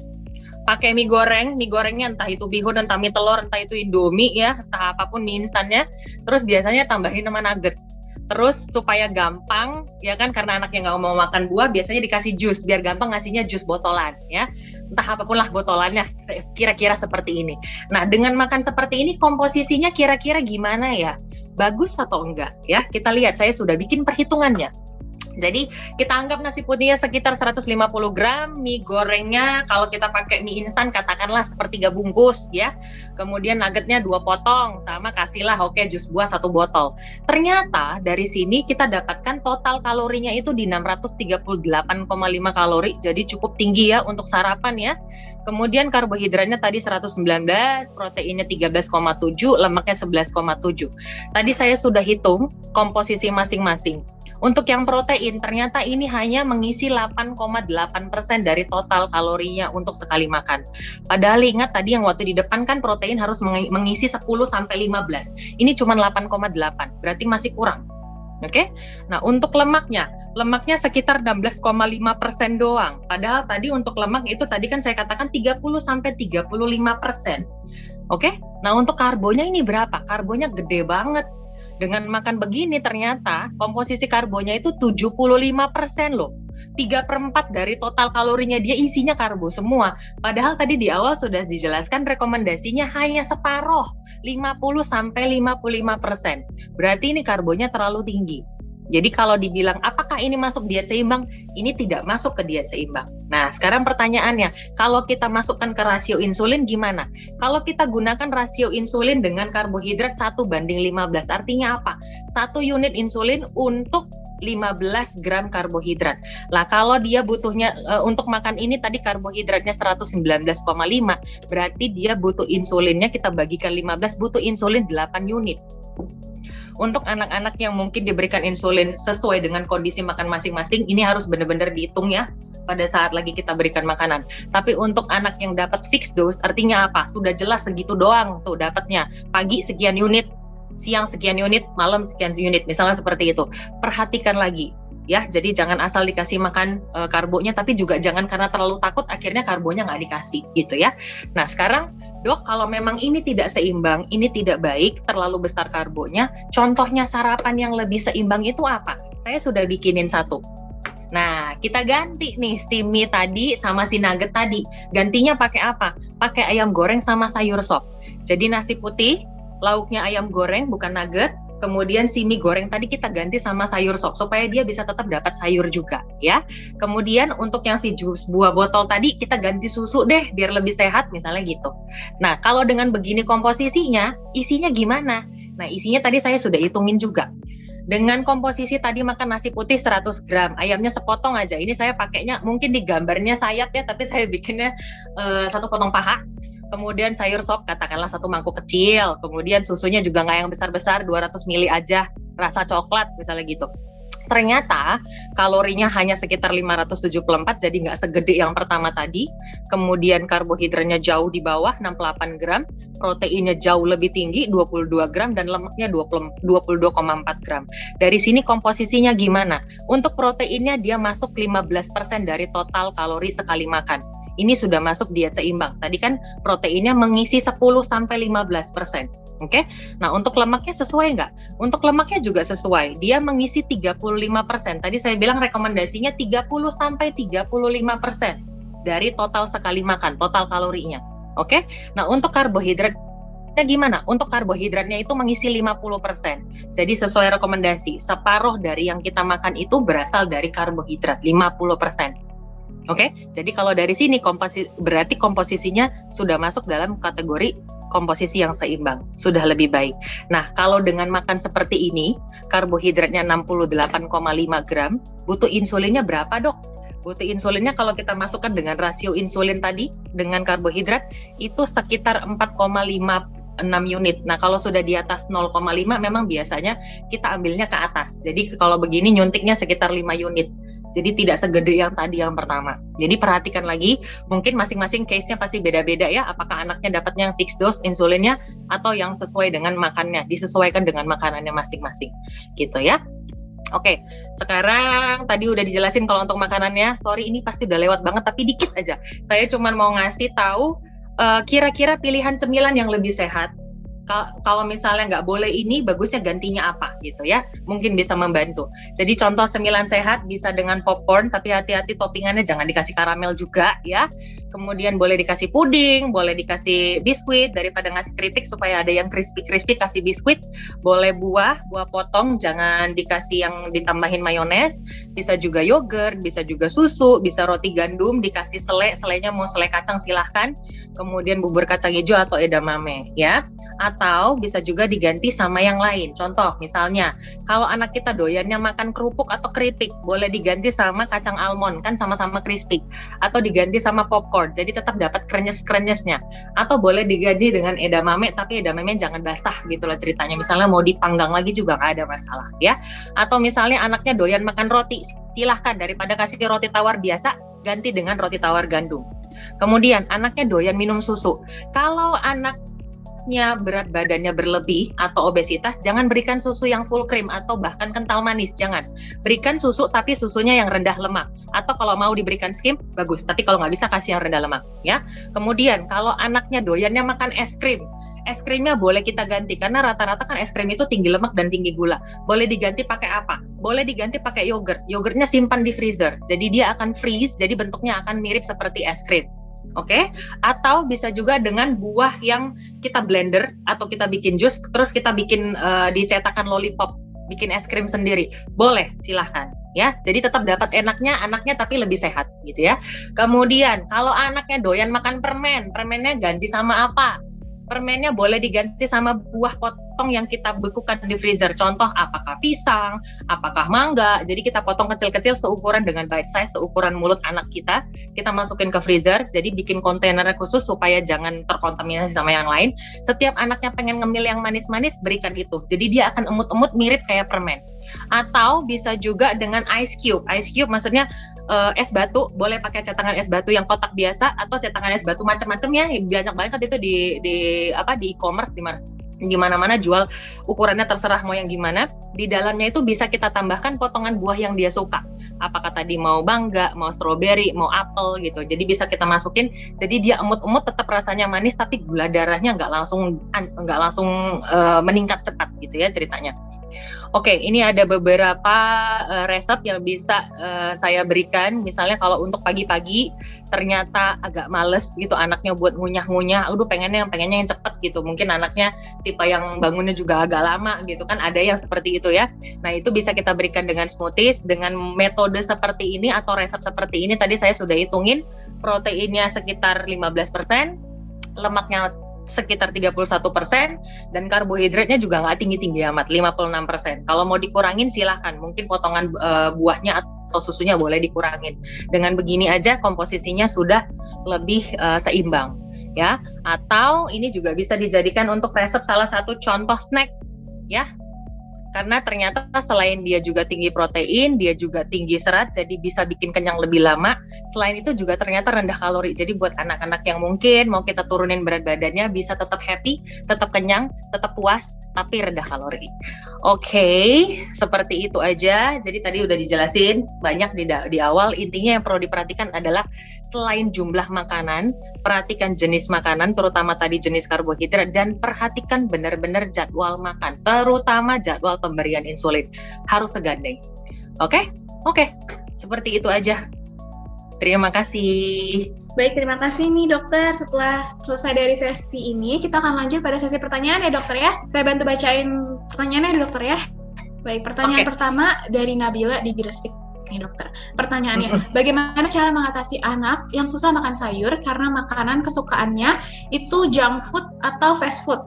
pakai mie gorengnya entah itu bihun, entah mie telur, entah itu indomie ya, entah apapun mie instannya. Terus biasanya tambahin sama nugget. Terus supaya gampang, ya kan, karena anaknya nggak mau makan buah, biasanya dikasih jus, biar gampang ngasihnya jus botolan, ya. Entah apapun lah botolannya, kira-kira seperti ini. Nah, dengan makan seperti ini, komposisinya kira-kira gimana ya? Bagus atau enggak? Ya, kita lihat, saya sudah bikin perhitungannya. Jadi kita anggap nasi putihnya sekitar 150 gram, mie gorengnya kalau kita pakai mie instan katakanlah sepertiga bungkus ya. Kemudian nuggetnya 2 potong, sama kasihlah jus buah 1 botol. Ternyata dari sini kita dapatkan total kalorinya itu di 638,5 kalori, jadi cukup tinggi ya untuk sarapan ya. Kemudian karbohidratnya tadi 119, proteinnya 13,7, lemaknya 11,7. Tadi saya sudah hitung komposisi masing-masing. Untuk yang protein, ternyata ini hanya mengisi 8,8% dari total kalorinya untuk sekali makan. Padahal ingat tadi yang waktu di depan kan protein harus mengisi 10-15. Ini cuma 8,8, berarti masih kurang. Oke? Nah, untuk lemaknya sekitar 16,5% doang. Padahal tadi untuk lemak itu tadi kan saya katakan 30-35%. Oke? Nah, untuk karbonya ini berapa? Karbonya gede banget. Dengan makan begini ternyata komposisi karbonya itu 75% loh. 3/4 dari total kalorinya dia isinya karbo semua. Padahal tadi di awal sudah dijelaskan rekomendasinya hanya separuh, 50-55%. Berarti ini karbonya terlalu tinggi. Jadi kalau dibilang apakah ini masuk diet seimbang? Ini tidak masuk ke diet seimbang. Nah, sekarang pertanyaannya, kalau kita masukkan ke rasio insulin gimana? Kalau kita gunakan rasio insulin dengan karbohidrat 1:15, artinya apa? 1 unit insulin untuk 15 gram karbohidrat. Lah kalau dia butuhnya untuk makan ini tadi karbohidratnya 119,5, berarti dia butuh insulinnya kita bagikan 15, butuh insulin 8 unit. Untuk anak-anak yang mungkin diberikan insulin sesuai dengan kondisi makan masing-masing, ini harus benar-benar dihitung ya pada saat lagi kita berikan makanan. Tapi untuk anak yang dapat fixed dose, artinya apa? Sudah jelas segitu doang tuh dapatnya. Pagi sekian unit, siang sekian unit, malam sekian unit, misalnya seperti itu. Perhatikan lagi ya, jadi jangan asal dikasih makan karbonya, tapi juga jangan karena terlalu takut akhirnya karbonya nggak dikasih gitu ya. Nah sekarang dok, kalau memang ini tidak seimbang, ini tidak baik, terlalu besar karbonya, contohnya sarapan yang lebih seimbang itu apa? Saya sudah bikinin satu. Nah, kita ganti nih si mie tadi sama si nugget tadi. Gantinya pakai apa? Pakai ayam goreng sama sayur sop. Jadi nasi putih, lauknya ayam goreng bukan nugget, kemudian si mie goreng tadi kita ganti sama sayur sop supaya dia bisa tetap dapat sayur juga ya. Kemudian untuk yang si jus buah botol tadi kita ganti susu deh biar lebih sehat misalnya gitu. Nah, kalau dengan begini komposisinya, isinya gimana? Nah, isinya tadi saya sudah hitungin juga. Dengan komposisi tadi makan nasi putih 100 gram, ayamnya sepotong aja. Ini saya pakainya mungkin di gambarnya sayap ya, tapi saya bikinnya 1 potong paha. kemudian sayur sop katakanlah 1 mangkuk kecil, kemudian susunya juga nggak yang besar-besar, 200 ml aja, rasa coklat misalnya gitu. Ternyata kalorinya hanya sekitar 574, jadi nggak segede yang pertama tadi. Kemudian karbohidratnya jauh di bawah, 68 gram. Proteinnya jauh lebih tinggi, 22 gram. Dan lemaknya 22,4 gram. Dari sini komposisinya gimana? Untuk proteinnya dia masuk 15% dari total kalori sekali makan. Ini sudah masuk diet seimbang. Tadi kan proteinnya mengisi 10-15%. Oke, nah untuk lemaknya sesuai nggak? Untuk lemaknya juga sesuai. Dia mengisi 35%. Tadi saya bilang rekomendasinya 30-35% dari total sekali makan, total kalorinya. Oke, nah untuk karbohidratnya gimana? Untuk karbohidratnya itu mengisi 50%. Jadi sesuai rekomendasi, separuh dari yang kita makan itu berasal dari karbohidrat, 50%. Oke, jadi kalau dari sini berarti komposisinya sudah masuk dalam kategori komposisi yang seimbang, sudah lebih baik. Nah, kalau dengan makan seperti ini, karbohidratnya 68,5 gram, butuh insulinnya berapa, Dok? Butuh insulinnya kalau kita masukkan dengan rasio insulin tadi, dengan karbohidrat, itu sekitar 4,56 unit. Nah, kalau sudah di atas 0,5, memang biasanya kita ambilnya ke atas. Jadi kalau begini nyuntiknya sekitar 5 unit. Jadi tidak segede yang tadi yang pertama. Jadi perhatikan lagi, mungkin masing-masing case-nya pasti beda-beda ya. Apakah anaknya dapatnya yang fixed dose insulinnya atau yang sesuai dengan makannya, disesuaikan dengan makanannya masing-masing. Gitu ya. Oke, sekarang tadi udah dijelasin kalau untuk makanannya. Sorry ini pasti udah lewat banget, tapi dikit aja. Saya cuma mau ngasih tahu kira-kira pilihan cemilan yang lebih sehat. Kalau misalnya nggak boleh ini, bagusnya gantinya apa gitu ya, mungkin bisa membantu. Jadi contoh cemilan sehat bisa dengan popcorn, tapi hati-hati toppingannya jangan dikasih karamel juga ya. Kemudian boleh dikasih puding, boleh dikasih biskuit, daripada ngasih keripik supaya ada yang crispy-crispy, kasih biskuit. Boleh buah potong, jangan dikasih yang ditambahin mayones. Bisa juga yogurt, bisa juga susu, bisa roti gandum, dikasih selainya mau selai kacang silahkan. Kemudian bubur kacang hijau atau edamame ya. Atau bisa juga diganti sama yang lain. Contoh misalnya, kalau anak kita doyannya makan kerupuk atau keripik, boleh diganti sama kacang almond, kan sama-sama crispy. Atau diganti sama popcorn, jadi tetap dapat krenyes-krenyesnya. Atau boleh diganti dengan edamame, tapi edamame jangan basah gitu loh ceritanya. Misalnya mau dipanggang lagi juga nggak ada masalah ya. Atau misalnya anaknya doyan makan roti, silahkan daripada kasih roti tawar biasa, ganti dengan roti tawar gandum. Kemudian anaknya doyan minum susu. Kalau anaknya berat badannya berlebih atau obesitas, jangan berikan susu yang full cream atau bahkan kental manis, jangan. Berikan susu tapi susunya yang rendah lemak. Atau kalau mau diberikan skim, bagus. Tapi kalau nggak bisa, kasih yang rendah lemak ya. Kemudian kalau anaknya doyannya makan es krimnya boleh kita ganti, karena rata-rata kan es krim itu tinggi lemak dan tinggi gula. Boleh diganti pakai apa? Boleh diganti pakai yogurt. Yogurtnya simpan di freezer, jadi dia akan freeze, jadi bentuknya akan mirip seperti es krim. Oke, atau bisa juga dengan buah yang kita blender atau kita bikin jus, terus kita bikin dicetakan lollipop, bikin es krim sendiri. Boleh, silahkan ya. Jadi tetap dapat anaknya tapi lebih sehat gitu ya. Kemudian kalau anaknya doyan makan permennya ganti sama apa? Permennya boleh diganti sama buah potong yang kita bekukan di freezer. Contoh apakah pisang, apakah mangga. Jadi kita potong kecil-kecil seukuran dengan bite size, seukuran mulut anak kita. Kita masukin ke freezer, jadi bikin kontainernya khusus supaya jangan terkontaminasi sama yang lain. Setiap anaknya pengen ngemil yang manis-manis, berikan itu. Jadi dia akan emut-emut mirip kayak permen. Atau bisa juga dengan ice cube. Ice cube maksudnya es batu, boleh pakai cetakan es batu yang kotak biasa atau cetakan es batu macam-macam ya. Banyak banget itu di e-commerce, di mana-mana jual, ukurannya terserah mau yang gimana. Di dalamnya itu bisa kita tambahkan potongan buah yang dia suka. Apakah tadi mau mangga, mau strawberry, mau apel gitu. Jadi bisa kita masukin. Jadi dia emut-emut tetap rasanya manis, tapi gula darahnya nggak langsung meningkat cepat gitu ya ceritanya. Oke, ini ada beberapa resep yang bisa saya berikan. Misalnya kalau untuk pagi-pagi ternyata agak males gitu anaknya buat ngunyah-ngunyah, pengennya yang cepet gitu. Mungkin anaknya tipe yang bangunnya juga agak lama gitu kan, ada yang seperti itu ya. Nah, itu bisa kita berikan dengan smoothies, dengan metode seperti ini atau resep seperti ini. Tadi saya sudah hitungin, proteinnya sekitar 15%, lemaknya sekitar 31%, dan karbohidratnya juga nggak tinggi-tinggi amat, 56%. Kalau mau dikurangin silahkan, mungkin potongan buahnya atau susunya boleh dikurangin. Dengan begini aja komposisinya sudah lebih seimbang. ya. Atau ini juga bisa dijadikan untuk resep salah satu contoh snack, ya. Karena ternyata selain dia juga tinggi protein, dia juga tinggi serat, jadi bisa bikin kenyang lebih lama. Selain itu juga ternyata rendah kalori. Jadi buat anak-anak yang mungkin mau kita turunin berat badannya, bisa tetap happy, tetap kenyang, tetap puas, tapi rendah kalori. Oke, seperti itu aja. Jadi tadi udah dijelasin banyak di awal. Intinya yang perlu diperhatikan adalah selain jumlah makanan, perhatikan jenis makanan, terutama tadi jenis karbohidrat, dan perhatikan benar-benar jadwal makan, terutama jadwal pemberian insulin. Harus segandeng. Oke? Seperti itu aja. Terima kasih. Baik, terima kasih nih dokter. Setelah selesai dari sesi ini, kita akan lanjut pada sesi pertanyaan ya dokter ya. Saya bantu bacain pertanyaannya dokter ya. Baik, pertanyaan pertama dari Nabila di Gresik nih dokter. Pertanyaannya, bagaimana cara mengatasi anak yang susah makan sayur karena makanan kesukaannya itu junk food atau fast food?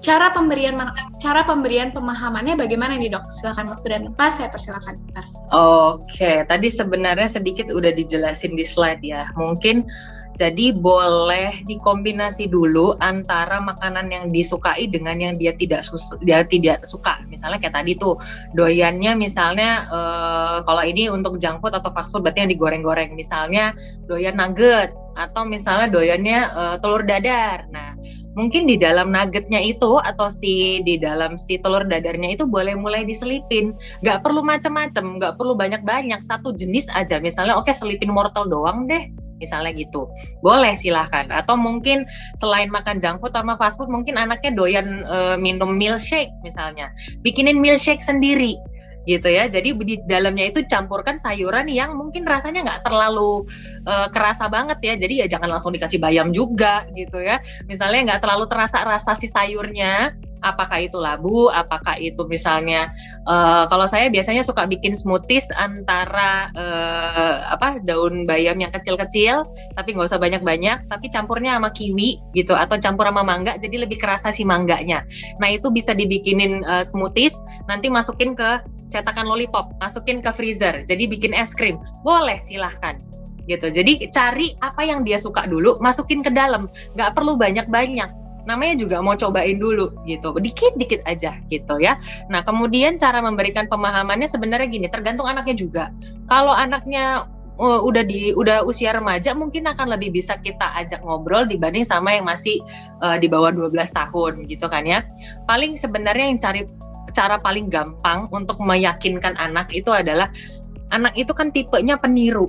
Cara pemberian pemahamannya bagaimana nih dok? Silakan waktu dan tempat, saya persilakan. Oke, tadi sebenarnya sedikit udah dijelasin di slide ya. Mungkin jadi boleh dikombinasi dulu antara makanan yang disukai dengan yang dia tidak suka. Misalnya kayak tadi tuh doyannya misalnya kalau ini untuk junk food atau fast food berarti yang digoreng-goreng. Misalnya doyan nugget atau misalnya doyannya telur dadar. Nah, mungkin di dalam nuggetnya itu atau di dalam telur dadarnya itu boleh mulai diselipin. Nggak perlu macam-macam, nggak perlu banyak-banyak, satu jenis aja. Misalnya oke, selipin wortel doang deh. Misalnya gitu, boleh silahkan. Atau mungkin selain makan junk food sama fast food, mungkin anaknya doyan minum milkshake misalnya, bikinin milkshake sendiri gitu ya. Jadi di dalamnya itu campurkan sayuran yang mungkin rasanya nggak terlalu kerasa banget ya. Jadi ya jangan langsung dikasih bayam juga gitu ya. Misalnya nggak terlalu terasa rasa si sayurnya. Apakah itu labu, apakah itu misalnya kalau saya biasanya suka bikin smoothies antara daun bayam yang kecil-kecil tapi nggak usah banyak-banyak, tapi campurnya sama kiwi gitu atau campur sama mangga, jadi lebih kerasa si mangganya. Nah itu bisa dibikinin smoothies, nanti masukin ke cetakan lollipop, masukin ke freezer, jadi bikin es krim, boleh silahkan gitu. Jadi cari apa yang dia suka dulu, masukin ke dalam, nggak perlu banyak-banyak. Namanya juga mau cobain dulu gitu, dikit-dikit aja gitu ya. Nah kemudian cara memberikan pemahamannya sebenarnya gini, tergantung anaknya juga. Kalau anaknya udah usia remaja, mungkin akan lebih bisa kita ajak ngobrol dibanding sama yang masih di bawah 12 tahun gitu kan ya. Paling sebenarnya yang cara paling gampang untuk meyakinkan anak itu adalah anak itu kan tipenya peniru,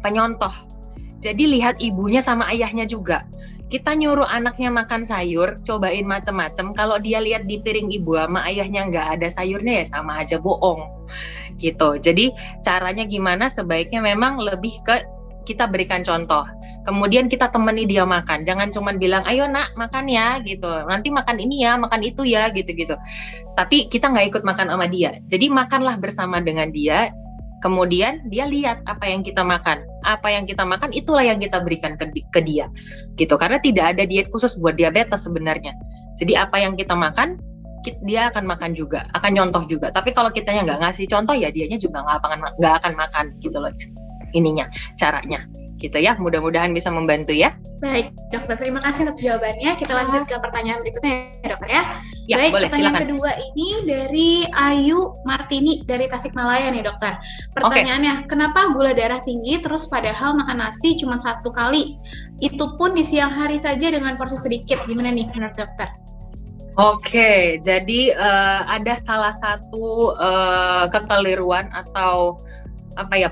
penyontoh. Jadi lihat ibunya sama ayahnya juga. Kita nyuruh anaknya makan sayur, cobain macem-macem. Kalau dia lihat di piring ibu sama ayahnya nggak ada sayurnya, ya sama aja bohong. Gitu. Jadi caranya gimana? Sebaiknya memang lebih ke kita berikan contoh. Kemudian kita temani dia makan. Jangan cuma bilang, ayo nak makan ya, gitu. Nanti makan ini ya, makan itu ya, gitu-gitu. Tapi kita nggak ikut makan sama dia. Jadi makanlah bersama dengan dia. Kemudian dia lihat apa yang kita makan. Apa yang kita makan itulah yang kita berikan ke dia. Gitu. Karena tidak ada diet khusus buat diabetes sebenarnya. Jadi apa yang kita makan, dia akan makan juga, akan nyontoh juga. Tapi kalau kitanya nggak ngasih contoh, ya dianya juga nggak akan makan gitu loh. Ininya, caranya. Gitu ya, mudah-mudahan bisa membantu ya. Baik, dokter, terima kasih untuk jawabannya. Kita lanjut ke pertanyaan berikutnya ya dokter ya. Ya, baik, boleh, pertanyaan silakan. kedua ini dari Ayu Martini dari Tasikmalaya nih dokter. Pertanyaannya, kenapa gula darah tinggi terus padahal makan nasi cuma 1 kali? Itu pun di siang hari saja dengan porsi sedikit. Gimana nih menurut dokter? Oke, jadi ada salah satu kekeliruan atau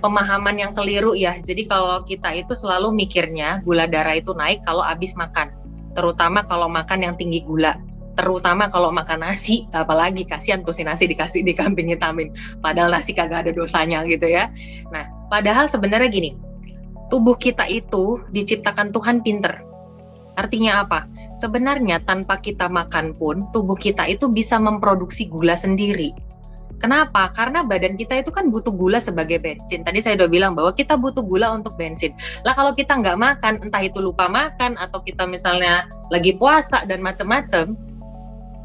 pemahaman yang keliru ya. Jadi kalau kita itu selalu mikirnya gula darah itu naik kalau habis makan, terutama kalau makan yang tinggi gula, terutama kalau makan nasi, apalagi kasihan tuh si nasi dikasih dikambing hitamin, padahal nasi kagak ada dosanya gitu ya. Nah, padahal sebenarnya gini, tubuh kita itu diciptakan Tuhan pinter. Artinya apa? Sebenarnya tanpa kita makan pun tubuh kita itu bisa memproduksi gula sendiri. Kenapa? Karena badan kita itu kan butuh gula sebagai bensin. Tadi saya udah bilang bahwa kita butuh gula untuk bensin. Lah kalau kita nggak makan, entah itu lupa makan atau kita misalnya lagi puasa dan macam-macam,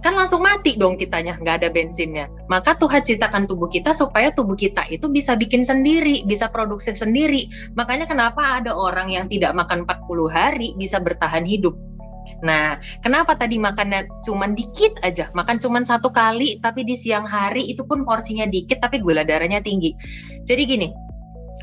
kan langsung mati dong kitanya, nggak ada bensinnya. Maka Tuhan ciptakan tubuh kita supaya tubuh kita itu bisa bikin sendiri, bisa produksi sendiri. Makanya kenapa ada orang yang tidak makan 40 hari bisa bertahan hidup. Nah, kenapa tadi makannya cuman dikit aja, makan cuman 1 kali, tapi di siang hari itu pun porsinya dikit, tapi gula darahnya tinggi. Jadi gini,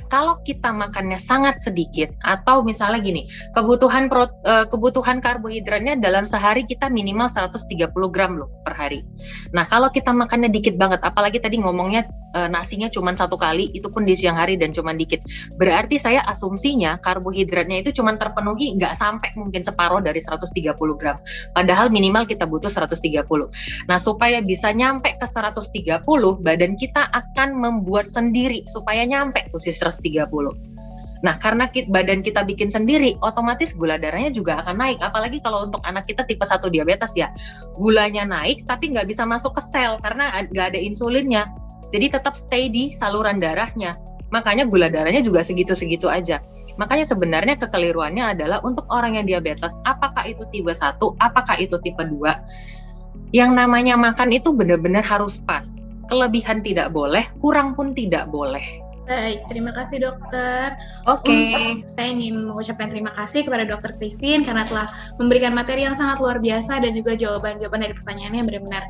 kalau kita makannya sangat sedikit, atau misalnya gini, kebutuhan karbohidratnya dalam sehari kita minimal 130 gram loh per hari. Nah, kalau kita makannya dikit banget, apalagi tadi ngomongnya nasinya cuma 1 kali, itu pun di siang hari dan cuma dikit. Berarti saya asumsinya karbohidratnya itu cuma terpenuhi nggak sampai mungkin separuh dari 130 gram. Padahal minimal kita butuh 130. Nah, supaya bisa nyampe ke 130, badan kita akan membuat sendiri supaya nyampe tuh si 130. Nah, karena badan kita bikin sendiri, otomatis gula darahnya juga akan naik. Apalagi kalau untuk anak kita tipe 1 diabetes ya, gulanya naik tapi nggak bisa masuk ke sel karena nggak ada insulinnya. Jadi tetap stay di saluran darahnya. Makanya gula darahnya juga segitu-segitu aja. Makanya sebenarnya kekeliruannya adalah untuk orang yang diabetes, apakah itu tipe 1, apakah itu tipe 2, yang namanya makan itu benar-benar harus pas. Kelebihan tidak boleh, kurang pun tidak boleh. Baik, terima kasih dokter. Oke. Saya ingin mengucapkan terima kasih kepada dokter Christine karena telah memberikan materi yang sangat luar biasa dan juga jawaban-jawaban dari pertanyaannya yang benar-benar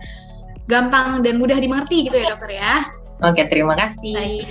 gampang dan mudah dimengerti gitu ya dokter ya. Oke, terima kasih. Baik.